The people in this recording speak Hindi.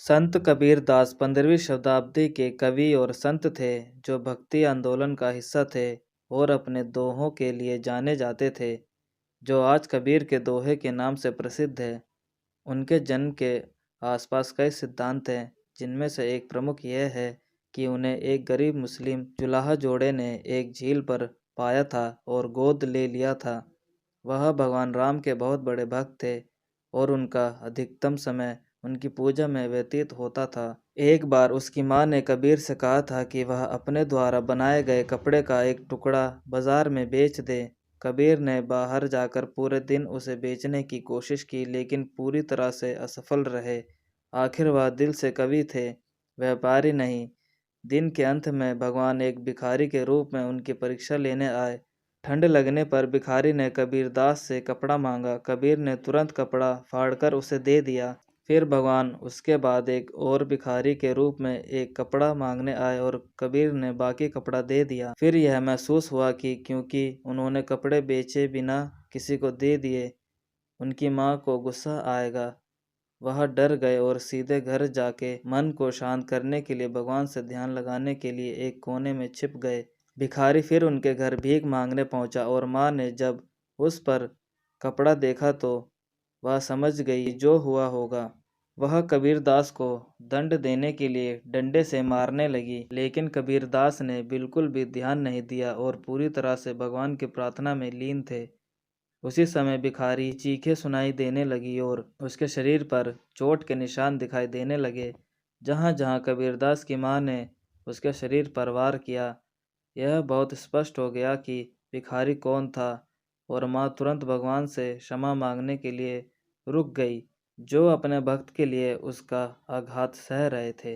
संत कबीरदास 15वीं शताब्दी के कवि और संत थे, जो भक्ति आंदोलन का हिस्सा थे और अपने दोहों के लिए जाने जाते थे, जो आज कबीर के दोहे के नाम से प्रसिद्ध है। उनके जन्म के आसपास कई सिद्धांत हैं, जिनमें से एक प्रमुख यह है कि उन्हें एक गरीब मुस्लिम जुलाहा जोड़े ने एक झील पर पाया था और गोद ले लिया था। वह भगवान राम के बहुत बड़े भक्त थे और उनका अधिकतम समय उनकी पूजा में व्यतीत होता था। एक बार उसकी माँ ने कबीर से कहा था कि वह अपने द्वारा बनाए गए कपड़े का एक टुकड़ा बाजार में बेच दे। कबीर ने बाहर जाकर पूरे दिन उसे बेचने की कोशिश की, लेकिन पूरी तरह से असफल रहे। आखिर वह दिल से कवि थे, व्यापारी नहीं। दिन के अंत में भगवान एक भिखारी के रूप में उनकी परीक्षा लेने आए। ठंड लगने पर भिखारी ने कबीरदास से कपड़ा मांगा। कबीर ने तुरंत कपड़ा फाड़कर उसे दे दिया। फिर भगवान उसके बाद एक और भिखारी के रूप में एक कपड़ा मांगने आए और कबीर ने बाकी कपड़ा दे दिया। फिर यह महसूस हुआ कि क्योंकि उन्होंने कपड़े बेचे बिना किसी को दे दिए, उनकी माँ को गुस्सा आएगा। वह डर गए और सीधे घर जाके मन को शांत करने के लिए भगवान से ध्यान लगाने के लिए एक कोने में छिप गए। भिखारी फिर उनके घर भीख मांगने पहुंचा और माँ ने जब उस पर कपड़ा देखा तो वह समझ गई जो हुआ होगा। वह कबीरदास को दंड देने के लिए डंडे से मारने लगी, लेकिन कबीरदास ने बिल्कुल भी ध्यान नहीं दिया और पूरी तरह से भगवान की प्रार्थना में लीन थे। उसी समय भिखारी चीखें सुनाई देने लगी और उसके शरीर पर चोट के निशान दिखाई देने लगे। जहाँ जहाँ कबीरदास की माँ ने उसके शरीर पर वार किया, यह बहुत स्पष्ट हो गया कि भिखारी कौन था, और माँ तुरंत भगवान से क्षमा मांगने के लिए रुक गई, जो अपने भक्त के लिए उसका आघात सह रहे थे।